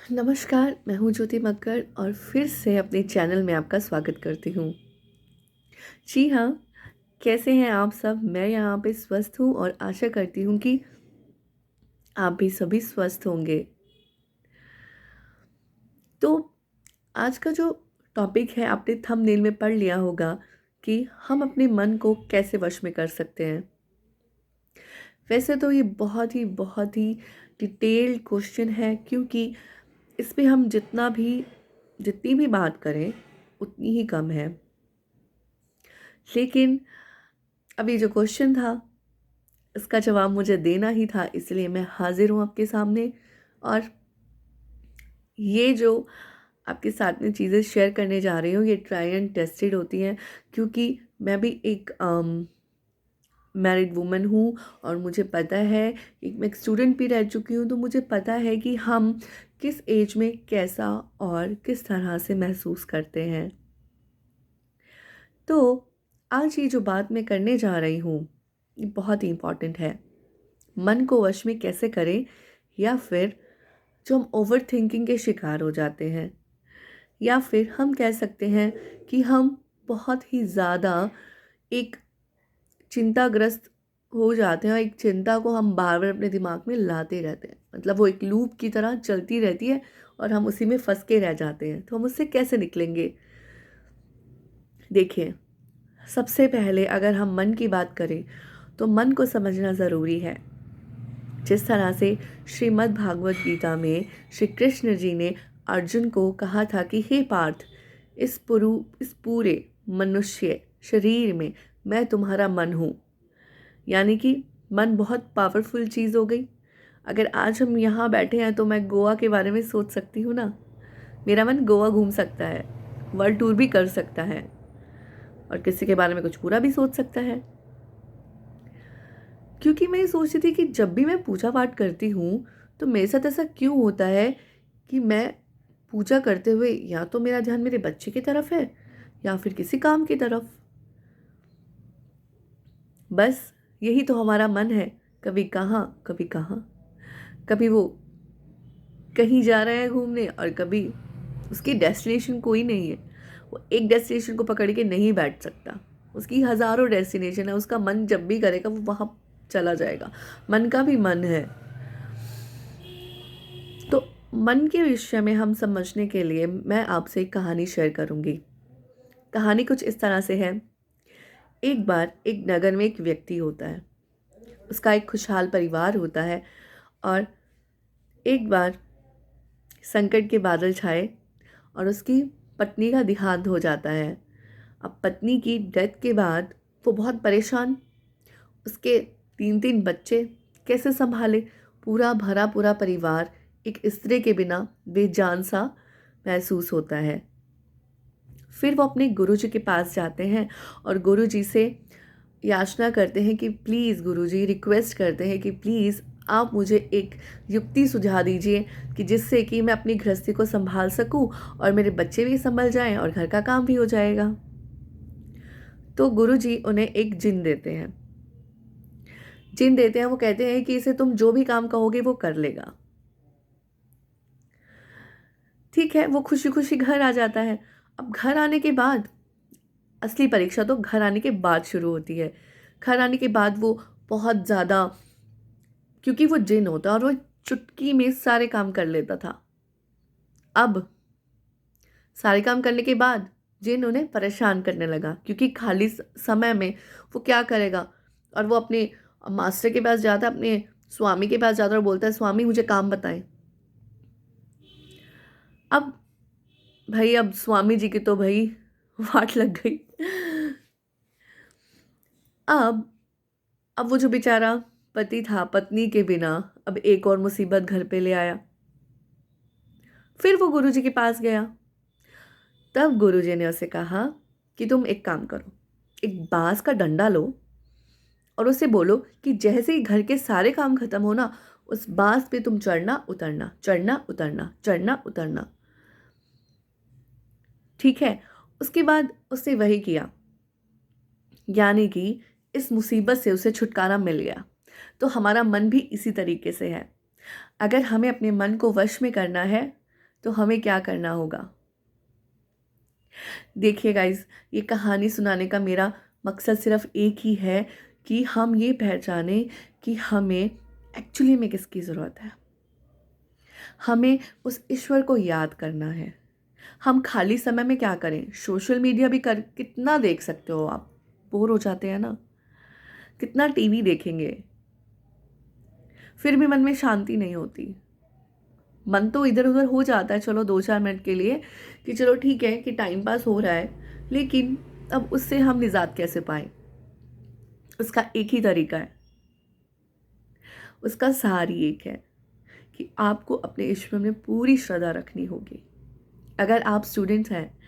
नमस्कार, मैं हूँ ज्योति मक्कर और फिर से अपने चैनल में आपका स्वागत करती हूँ। जी हाँ, कैसे हैं आप सब? मैं यहाँ पे स्वस्थ हूँ और आशा करती हूँ कि आप भी सभी स्वस्थ होंगे। तो आज का जो टॉपिक है आपने थंबनेल में पढ़ लिया होगा कि हम अपने मन को कैसे वश में कर सकते हैं। वैसे तो ये बहुत ही डिटेल्ड क्वेश्चन है क्योंकि इस पे हम जितनी भी बात करें उतनी ही कम है। लेकिन अभी जो क्वेश्चन था इसका जवाब मुझे देना ही था, इसलिए मैं हाजिर हूँ आपके सामने। और ये जो आपके साथ में चीज़ें शेयर करने जा रही हूँ ये ट्राई एंड टेस्टेड होती हैं, क्योंकि मैं भी एक मैरिड वुमन हूँ और मुझे पता है, एक मैं एक स्टूडेंट भी रह चुकी हूँ, तो मुझे पता है कि हम किस एज में कैसा और किस तरह से महसूस करते हैं। तो आज ये जो बात मैं करने जा रही हूँ ये बहुत ही इम्पॉर्टेंट है। मन को वश में कैसे करें, या फिर जो हम ओवर थिंकिंग के शिकार हो जाते हैं, या फिर हम कह सकते हैं कि हम बहुत ही ज़्यादा एक चिंताग्रस्त हो जाते हैं और एक चिंता को हम बार बार अपने दिमाग में लाते रहते हैं, मतलब वो एक लूप की तरह चलती रहती है और हम उसी में फंस के रह जाते हैं। तो हम उससे कैसे निकलेंगे? देखिए, सबसे पहले अगर हम मन की बात करें तो मन को समझना ज़रूरी है। जिस तरह से श्रीमद् भागवत गीता में श्री कृष्ण जी ने अर्जुन को कहा था कि हे पार्थ, इस पूरे मनुष्य शरीर में मैं तुम्हारा मन हूँ। यानी कि मन बहुत पावरफुल चीज़ हो गई। अगर आज हम यहाँ बैठे हैं तो मैं गोवा के बारे में सोच सकती हूँ ना, मेरा मन गोवा घूम सकता है, वर्ल्ड टूर भी कर सकता है और किसी के बारे में कुछ बुरा भी सोच सकता है। क्योंकि मैं ये सोचती थी कि जब भी मैं पूजा पाठ करती हूँ तो मेरे साथ ऐसा क्यों होता है कि मैं पूजा करते हुए या तो मेरा ध्यान मेरे बच्चे की तरफ है या फिर किसी काम की तरफ। बस यही तो हमारा मन है, कभी कहाँ कभी कहाँ। कभी वो कहीं जा रहा है घूमने और कभी उसकी डेस्टिनेशन कोई नहीं है। वो एक डेस्टिनेशन को पकड़ के नहीं बैठ सकता, उसकी हज़ारों डेस्टिनेशन है। उसका मन जब भी करेगा वो वहाँ चला जाएगा। मन का भी मन है। तो मन के विषय में हम समझने के लिए मैं आपसे एक कहानी शेयर करूंगी। कहानी कुछ इस तरह से है। एक बार एक नगर में एक व्यक्ति होता है, उसका एक खुशहाल परिवार होता है। और एक बार संकट के बादल छाए और उसकी पत्नी का देहांत हो जाता है। अब पत्नी की डेथ के बाद वो बहुत परेशान। उसके 3 3 बच्चे कैसे संभाले? पूरा भरा पूरा परिवार एक स्त्री के बिना बेजान सा महसूस होता है। फिर वो अपने गुरुजी के पास जाते हैं और गुरुजी से याचना करते हैं कि प्लीज़, गुरुजी रिक्वेस्ट करते हैं कि प्लीज़ आप मुझे एक युक्ति सुझा दीजिए कि जिससे कि मैं अपनी गृहस्थी को संभाल सकूं और मेरे बच्चे भी संभल जाएं और घर का काम भी हो जाएगा। तो गुरुजी उन्हें एक जिन देते हैं। वो कहते हैं कि इसे तुम जो भी काम कहोगे वो कर लेगा। ठीक है, वो खुशी खुशी घर आ जाता है। अब घर आने के बाद असली परीक्षा तो घर आने के बाद शुरू होती है। घर आने के बाद वो बहुत ज़्यादा, क्योंकि वो जिन होता है और वो चुटकी में सारे काम कर लेता था। अब सारे काम करने के बाद जिन उन्हें परेशान करने लगा, क्योंकि खाली समय में वो क्या करेगा। और वो अपने मास्टर के पास जाता है, अपने स्वामी के पास जाता है और बोलता है, स्वामी मुझे काम बताएं। अब भाई, अब स्वामी जी की तो भाई वाट लग गई। अब अब वो जो बेचारा पति था, पत्नी के बिना अब एक और मुसीबत घर पे ले आया। फिर वो गुरुजी के पास गया। तब गुरुजी ने उसे कहा कि तुम एक काम करो, एक बांस का डंडा लो और उसे बोलो कि जैसे ही घर के सारे काम खत्म हो ना, उस बांस पे तुम चढ़ना उतरना, चढ़ना उतरना, चढ़ना उतरना। ठीक है। उसके बाद उसने वही किया, यानी कि इस मुसीबत से उसे छुटकारा मिल गया। तो हमारा मन भी इसी तरीके से है। अगर हमें अपने मन को वश में करना है तो हमें क्या करना होगा? देखिए गाइस, ये कहानी सुनाने का मेरा मकसद सिर्फ एक ही है कि हम ये पहचाने कि हमें एक्चुअली में किसकी ज़रूरत है। हमें उस ईश्वर को याद करना है। हम खाली समय में क्या करें? सोशल मीडिया भी कर कितना देख सकते हो आप? बोर हो जाते हैं ना? कितना टीवी देखेंगे? फिर भी मन में शांति नहीं होती। मन तो इधर उधर हो जाता है, चलो 2-4 मिनट के लिए, कि चलो ठीक है कि टाइम पास हो रहा है, लेकिन अब उससे हम निजात कैसे पाएं? उसका एक ही तरीका है, उसका सहारा ही एक है कि आपको अपने ईश्वर में पूरी श्रद्धा रखनी होगी। अगर आप स्टूडेंट हैं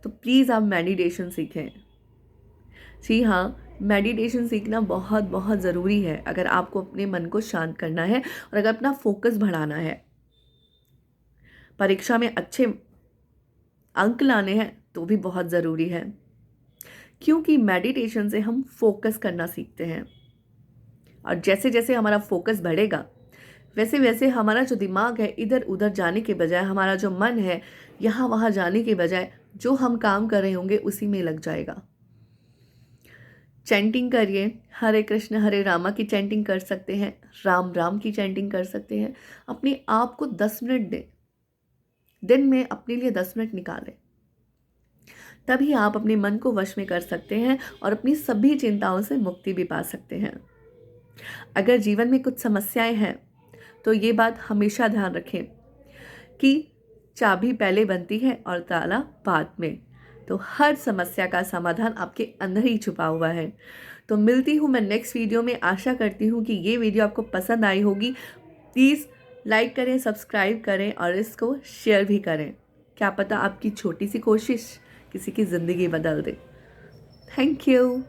तो प्लीज़ आप मेडिटेशन सीखें। जी हाँ, मेडिटेशन सीखना बहुत बहुत ज़रूरी है अगर आपको अपने मन को शांत करना है और अगर अपना फोकस बढ़ाना है। परीक्षा में अच्छे अंक लाने हैं तो भी बहुत ज़रूरी है, क्योंकि मेडिटेशन से हम फोकस करना सीखते हैं और जैसे जैसे हमारा फोकस बढ़ेगा वैसे वैसे हमारा जो दिमाग है इधर उधर जाने के बजाय, हमारा जो मन है यहाँ वहाँ जाने के बजाय, जो हम काम कर रहे होंगे उसी में लग जाएगा। चैंटिंग करिए, हरे कृष्ण हरे रामा की चैंटिंग कर सकते हैं, राम राम की चैंटिंग कर सकते हैं। अपने आप को 10 मिनट दें, दिन में अपने लिए 10 मिनट निकालें, तभी आप अपने मन को वश में कर सकते हैं और अपनी सभी चिंताओं से मुक्ति भी पा सकते हैं। अगर जीवन में कुछ समस्याएं हैं तो ये बात हमेशा ध्यान रखें कि चाबी पहले बनती है और ताला बाद में। तो हर समस्या का समाधान आपके अंदर ही छुपा हुआ है। तो मिलती हूँ मैं नेक्स्ट वीडियो में। आशा करती हूँ कि ये वीडियो आपको पसंद आई होगी। प्लीज़ लाइक करें, सब्सक्राइब करें और इसको शेयर भी करें। क्या पता आपकी छोटी सी कोशिश किसी की ज़िंदगी बदल दे। Thank you.